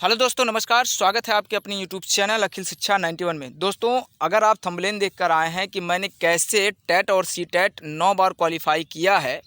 Hello दोस्तों, नमस्कार। स्वागत है आपके अपनी यूट्यूब चैनल अखिल शिक्षा 91 में। दोस्तों, अगर आप थंबनेल देखकर आए हैं कि मैंने कैसे टेट और सी टेट 9 बार क्वालिफाई किया है,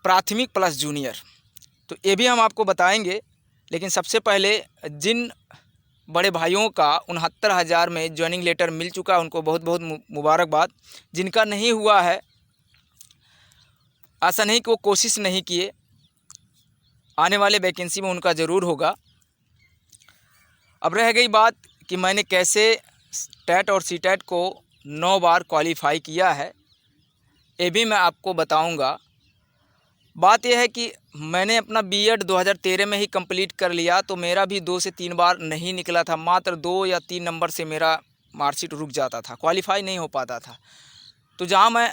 प्राथमिक प्लस जूनियर, तो ये भी हम आपको बताएंगे। लेकिन सबसे पहले जिन बड़े भाइयों का 69,000 में ज्वाइनिंग लेटर मिल चुका है उनको बहुत बहुत मुबारकबाद। जिनका नहीं हुआ है, ऐसा नहीं कि वो कोशिश नहीं किए, आने वाले वैकेंसी में उनका ज़रूर होगा। अब रह गई बात कि मैंने कैसे टेट और सी टेट को 9 बार क्वालिफ़ाई किया है, ये भी मैं आपको बताऊंगा। बात यह है कि मैंने अपना बीएड 2013 में ही कंप्लीट कर लिया, तो मेरा भी 2 से 3 बार नहीं निकला था। मात्र 2 या 3 नंबर से मेरा मार्कशीट रुक जाता था, क्वालिफ़ाई नहीं हो पाता था। तो जहाँ मैं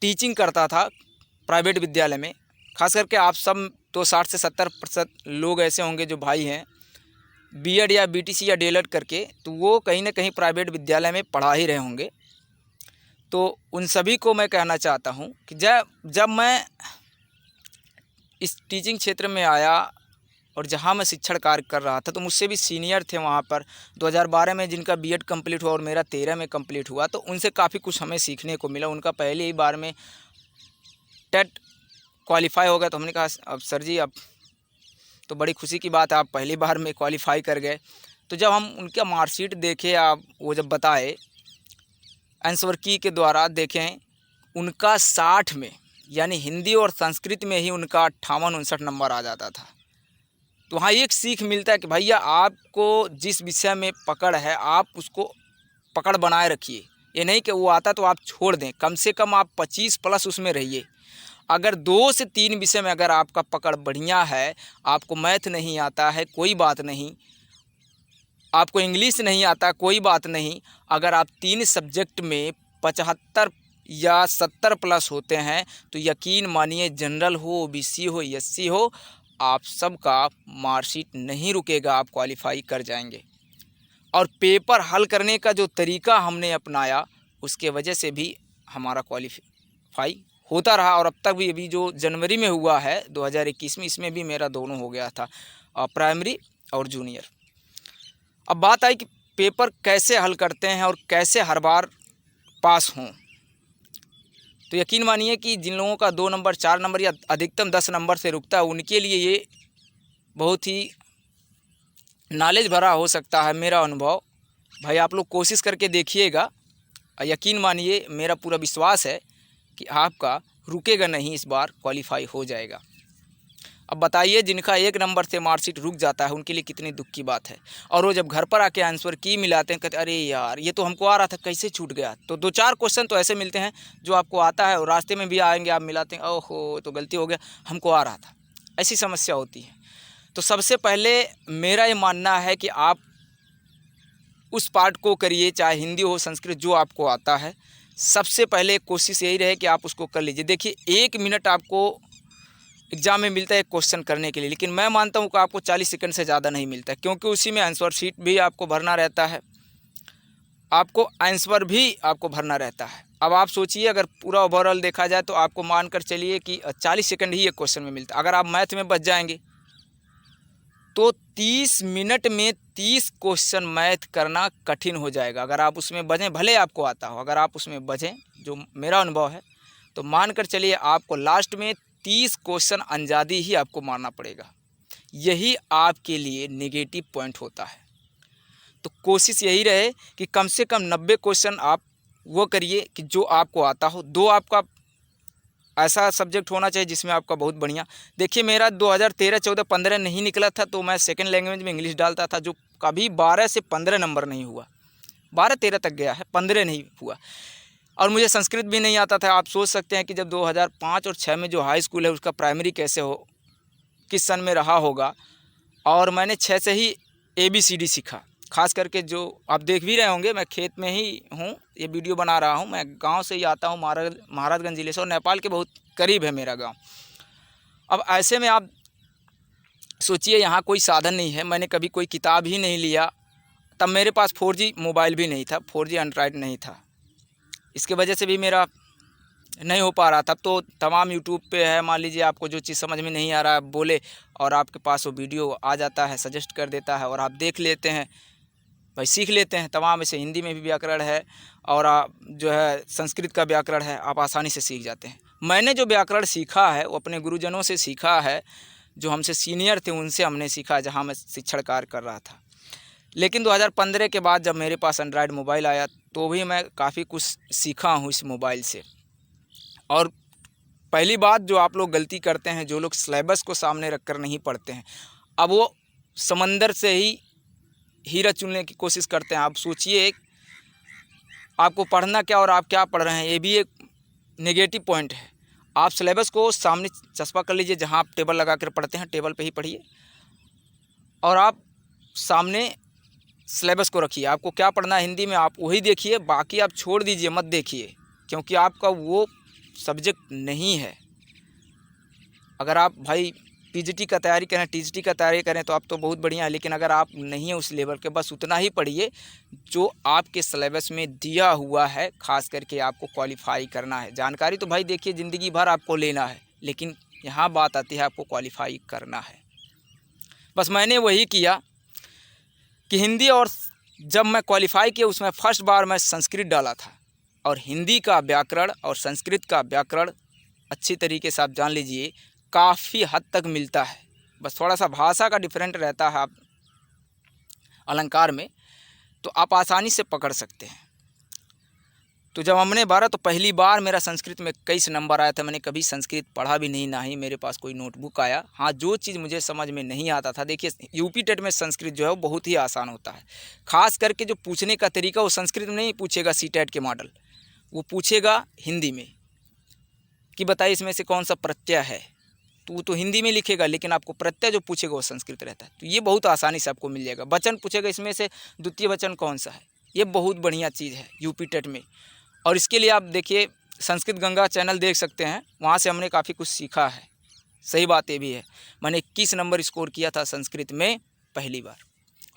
टीचिंग करता था प्राइवेट विद्यालय में, खास करके आप सब तो 60 से 70% लोग ऐसे होंगे जो भाई हैं बीएड या बीटीसी या डीएलएड करके, तो वो कहीं ना कहीं प्राइवेट विद्यालय में पढ़ा ही रहे होंगे। तो उन सभी को मैं कहना चाहता हूँ कि जब मैं इस टीचिंग क्षेत्र में आया और जहाँ मैं शिक्षण कार्य कर रहा था, तो मुझसे भी सीनियर थे वहाँ पर 2012 में जिनका बीएड कंप्लीट हुआ और मेरा 13 में कंप्लीट हुआ। तो उनसे काफ़ी कुछ हमें सीखने को मिला। उनका पहले ही बार में टेट क्वालिफाई हो गया, तो हमने कहा अब सर जी, अब तो बड़ी खुशी की बात है, आप पहली बार में क्वालिफ़ाई कर गए। तो जब हम उनका मार्कशीट देखे, आप वो जब बताए आंसर की के द्वारा देखें, उनका 60 में यानी हिंदी और संस्कृत में ही उनका 58-59 नंबर आ जाता था। तो वहाँ एक सीख मिलता है कि भैया आपको जिस विषय में पकड़ है आप उसको पकड़ बनाए रखिए। ये नहीं कि वो आता तो आप छोड़ दें, कम से कम आप 25 प्लस उसमें रहिए। अगर 2 से 3 विषय में अगर आपका पकड़ बढ़िया है, आपको मैथ नहीं आता है कोई बात नहीं, आपको इंग्लिश नहीं आता कोई बात नहीं, अगर आप 3 सब्जेक्ट में 75 या 70 प्लस होते हैं, तो यकीन मानिए जनरल हो, ओबीसी हो, एससी हो, आप सबका मार्कशीट नहीं रुकेगा, आप क्वालिफाई कर जाएंगे। और पेपर हल करने का जो तरीका हमने अपनाया, उसके वजह से भी हमारा क्वालिफाई होता रहा। और अब तक भी अभी जो जनवरी में हुआ है 2021 में, इसमें भी मेरा दोनों हो गया था, प्राइमरी और जूनियर। अब बात आई कि पेपर कैसे हल करते हैं और कैसे हर बार पास हों। तो यकीन मानिए कि जिन लोगों का 2 नंबर 4 नंबर या अधिकतम 10 नंबर से रुकता है, उनके लिए ये बहुत ही नॉलेज भरा हो सकता है मेरा अनुभव। भाई आप लोग कोशिश करके देखिएगा, यकीन मानिए मेरा पूरा विश्वास है कि आपका रुकेगा नहीं, इस बार क्वालिफाई हो जाएगा। अब बताइए, जिनका 1 नंबर से मार्कशीट रुक जाता है उनके लिए कितनी दुख की बात है। और वो जब घर पर आके आंसर की मिलाते हैं, कहते अरे यार ये तो हमको आ रहा था, कैसे छूट गया। तो 2-4 क्वेश्चन तो ऐसे मिलते हैं जो आपको आता है और रास्ते में भी आएंगे, आप मिलाते हैं, ओहो तो गलती हो गया, हमको आ रहा था। ऐसी समस्या होती है। तो सबसे पहले मेरा ये मानना है कि आप उस पार्ट को करिए, चाहे हिंदी हो संस्कृत, जो आपको आता है। सबसे पहले कोशिश यही रहे कि आप उसको कर लीजिए। देखिए 1 मिनट आपको एग्ज़ाम में मिलता है एक क्वेश्चन करने के लिए, लेकिन मैं मानता हूँ कि आपको 40 सेकंड से ज़्यादा नहीं मिलता है, क्योंकि उसी में आंसर शीट भी आपको भरना रहता है, आपको आंसर भी आपको भरना रहता है। अब आप सोचिए, अगर पूरा ओवरऑल देखा जाए तो आपको मानकर चलिए कि 40 सेकंड ही एक क्वेश्चन में मिलता है। अगर आप मैथ में बच जाएंगे तो 30 मिनट में 30 क्वेश्चन मैथ करना कठिन हो जाएगा। अगर आप उसमें बचें, भले आपको आता हो, अगर आप उसमें बचें, जो मेरा अनुभव है, तो मानकर चलिए आपको लास्ट में 30 क्वेश्चन अंजादी ही आपको मारना पड़ेगा। यही आपके लिए नेगेटिव पॉइंट होता है। तो कोशिश यही रहे कि कम से कम 90 क्वेश्चन आप वो करिए कि जो आपको आता हो। 2 आपका ऐसा सब्जेक्ट होना चाहिए जिसमें आपका बहुत बढ़िया। देखिए मेरा 2013, 14, 15 नहीं निकला था, तो मैं सेकंड लैंग्वेज में इंग्लिश डालता था, जो कभी 12 से 15 नंबर नहीं हुआ। 12-13 तक गया है, 15 नहीं हुआ। और मुझे संस्कृत भी नहीं आता था। आप सोच सकते हैं कि जब 2005 और 6 में जो हाई स्कूल है उसका प्राइमरी कैसे हो, किस सन में रहा होगा। और मैंने 6 से ही ABCD सीखा। खास करके जो आप देख भी रहे होंगे, मैं खेत में ही हूँ, ये वीडियो बना रहा हूँ। मैं गांव से ही आता हूँ, महाराजगंज ज़िले से, और नेपाल के बहुत करीब है मेरा गांव। अब ऐसे में आप सोचिए, यहाँ कोई साधन नहीं है, मैंने कभी कोई किताब ही नहीं लिया। तब मेरे पास 4G मोबाइल भी नहीं था, 4G एंड्रॉयड नहीं था। इसके वजह से भी मेरा नहीं हो पा रहा था। अब तो तमाम यूट्यूब पे है, मान लीजिए आपको जो चीज़ समझ में नहीं आ रहा है बोले और आपके पास वो वीडियो आ जाता है, सजेस्ट कर देता है और आप देख लेते हैं, भाई सीख लेते हैं। तमाम ऐसे हिंदी में भी व्याकरण है और जो है संस्कृत का व्याकरण है, आप आसानी से सीख जाते हैं। मैंने जो व्याकरण सीखा है वो अपने गुरुजनों से सीखा है, जो हमसे सीनियर थे उनसे हमने सीखा, जहाँ मैं शिक्षण कार्य कर रहा था। लेकिन 2015 के बाद जब मेरे पास एंड्रॉयड मोबाइल आया तो भी मैं काफ़ी कुछ सीखा हूँ इस मोबाइल से। और पहली बात जो आप लोग गलती करते हैं, जो लोग सिलेबस को सामने रख कर नहीं पढ़ते हैं, अब वो समंदर से ही हीरा चुनने की कोशिश करते हैं। आप सोचिए, आपको पढ़ना क्या और आप क्या पढ़ रहे हैं, ये भी एक नेगेटिव पॉइंट है। आप सिलेबस को सामने चस्पा कर लीजिए, जहाँ आप टेबल लगा कर पढ़ते हैं टेबल पे ही पढ़िए और आप सामने सिलेबस को रखिए। आपको क्या पढ़ना है हिंदी में आप वही देखिए, बाकी आप छोड़ दीजिए, मत देखिए, क्योंकि आपका वो सब्जेक्ट नहीं है। अगर आप भाई पीजीटी का तैयारी करें, टीजीटी का तैयारी करें तो आप तो बहुत बढ़िया है, लेकिन अगर आप नहीं है उस लेवल के, बस उतना ही पढ़िए जो आपके सिलेबस में दिया हुआ है। खास करके आपको क्वालिफाई करना है। जानकारी तो भाई देखिए ज़िंदगी भर आपको लेना है, लेकिन यहाँ बात आती है आपको क्वालिफाई करना है। बस मैंने वही किया कि हिंदी, और जब मैं क्वालिफाई किया उसमें फर्स्ट बार मैं संस्कृत डाला था। और हिंदी का व्याकरण और संस्कृत का व्याकरण अच्छी तरीके से आप जान लीजिए, काफ़ी हद तक मिलता है। बस थोड़ा सा भाषा का डिफरेंट रहता है, आप अलंकार में, तो आप आसानी से पकड़ सकते हैं। तो जब हमने भरा तो पहली बार मेरा संस्कृत में 21 नंबर आया था। मैंने कभी संस्कृत पढ़ा भी नहीं, ना ही मेरे पास कोई नोटबुक आया। हाँ, जो चीज़ मुझे समझ में नहीं आता था, देखिए यूपी टेट में संस्कृत जो है वो बहुत ही आसान होता है। खास करके जो पूछने का तरीका वो संस्कृत में नहीं पूछेगा सी टेट के मॉडल, वो पूछेगा हिंदी में कि बताइए इसमें से कौन सा प्रत्यय है, तो वो तो हिंदी में लिखेगा, लेकिन आपको प्रत्यय जो पूछेगा वो संस्कृत रहता है। तो ये बहुत आसानी से आपको मिल जाएगा। वचन पूछेगा इसमें से द्वितीय वचन कौन सा है, ये बहुत बढ़िया चीज़ है यूपी टेट में। और इसके लिए आप देखिए संस्कृत गंगा चैनल देख सकते हैं, वहाँ से हमने काफ़ी कुछ सीखा है। सही बात ये भी है, मैंने 21 नंबर स्कोर किया था संस्कृत में पहली बार,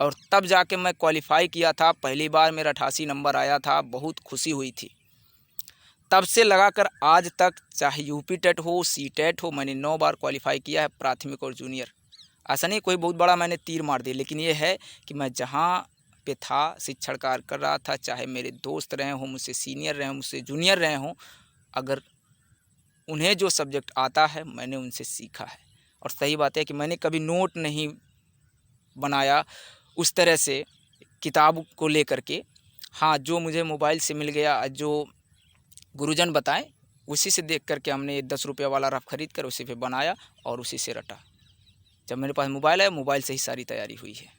और तब जाके मैं क्वालिफाई किया था। पहली बार मेरा 88 नंबर आया था, बहुत खुशी हुई थी। तब से लगाकर आज तक, चाहे यूपी टेट हो, सी टेट हो, मैंने 9 बार क्वालिफाई किया है, प्राथमिक और जूनियर। ऐसा नहीं कोई बहुत बड़ा मैंने तीर मार दिया, लेकिन ये है कि मैं जहाँ पे था, शिक्षण कार्य कर रहा था, चाहे मेरे दोस्त रहे हों, मुझसे सीनियर रहे हों, मुझसे जूनियर रहे हों, अगर उन्हें जो सब्जेक्ट आता है मैंने उनसे सीखा है। और सही बात है कि मैंने कभी नोट नहीं बनाया उस तरह से किताब को लेकर के। हाँ, जो मुझे मोबाइल से मिल गया, जो गुरुजन बताएं, उसी से देख करके हमने 10 रुपये वाला रफ खरीद कर उसी पे बनाया और उसी से रटा। जब मेरे पास मोबाइल है, मोबाइल से ही सारी तैयारी हुई है।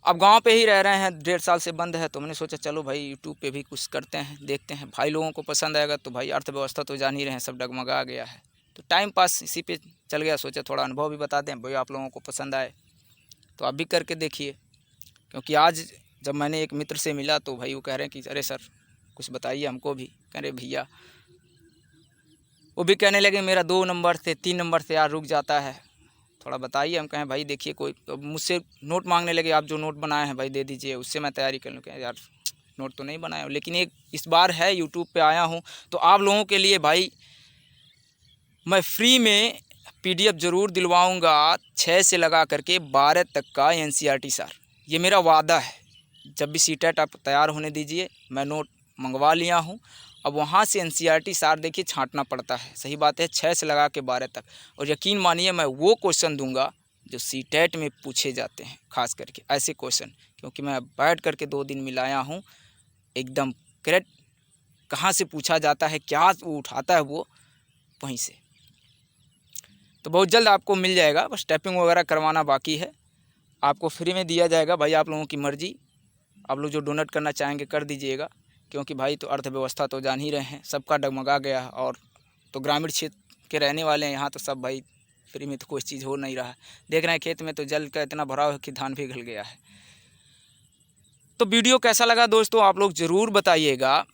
अब गांव पे ही रह रहे हैं, 1.5 साल से बंद है, तो मैंने सोचा चलो भाई यूट्यूब पे भी कुछ करते हैं, देखते हैं भाई लोगों को पसंद आएगा। तो भाई अर्थव्यवस्था तो जान ही रहे हैं, सब डगमगा गया है, तो टाइम पास इसी पे चल गया। सोचा थोड़ा अनुभव भी बता दें, भाई आप लोगों को पसंद आए तो आप भी करके देखिए। क्योंकि आज जब मैंने एक मित्र से मिला तो भाई वो कह रहे हैं कि अरे सर कुछ बताइए हमको भी। कह रहे भैया, वो भी कहने लगे मेरा 2 नंबर से 3 नंबर से यार रुक जाता है, थोड़ा बताइए। हम कहें भाई देखिए, कोई तो मुझसे नोट मांगने लगे, आप जो नोट बनाए हैं भाई दे दीजिए, उससे मैं तैयारी कर लूँ। कहें यार नोट तो नहीं बनाया हूँ, लेकिन एक इस बार है यूट्यूब पे आया हूँ तो आप लोगों के लिए भाई मैं फ्री में PDF ज़रूर दिलवाऊँगा, 6 से लगा करके 12 तक का NCERT सार, ये मेरा वादा है। जब भी सीटेट आप तैयार होने दीजिए, मैं नोट मंगवा लिया हूँ। अब वहाँ से NCERT सार देखिए छांटना पड़ता है, सही बात है, 6 से लगा के 12 तक। और यकीन मानिए मैं वो क्वेश्चन दूंगा जो सीटेट में पूछे जाते हैं, खास करके ऐसे क्वेश्चन, क्योंकि मैं बैठ करके 2 दिन मिलाया हूँ, एकदम करेक्ट कहाँ से पूछा जाता है, क्या वो उठाता है वो वहीं से। तो बहुत जल्द आपको मिल जाएगा, बस टाइपिंग वगैरह करवाना बाकी है। आपको फ्री में दिया जाएगा भाई, आप लोगों की मर्ज़ी। आप लोग जो डोनेट करना चाहेंगे कर दीजिएगा, क्योंकि भाई तो अर्थव्यवस्था तो जान ही रहे हैं, सबका डगमगा गया है। और तो ग्रामीण क्षेत्र के रहने वाले हैं, यहाँ तो सब भाई फ्री में तो कोई चीज़ हो नहीं रहा है। देख रहे हैं खेत में तो जल का इतना भराव है कि धान भी गल गया है। तो वीडियो कैसा लगा दोस्तों, आप लोग ज़रूर बताइएगा।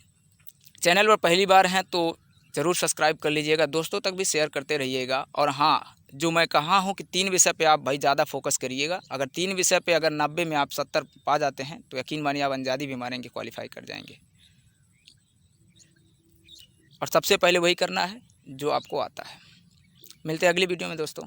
चैनल पर पहली बार हैं तो ज़रूर सब्सक्राइब कर लीजिएगा, दोस्तों तक भी शेयर करते रहिएगा। और हाँ, जो मैं कहा हूँ कि 3 विषय पे आप भाई ज़्यादा फोकस करिएगा। अगर 3 विषय पे अगर 90 में आप 70 पा जाते हैं तो यकीन मानिए आप अंजादी भी मारेंगे, क्वालिफाई कर जाएंगे। और सबसे पहले वही करना है जो आपको आता है। मिलते हैं अगली वीडियो में दोस्तों।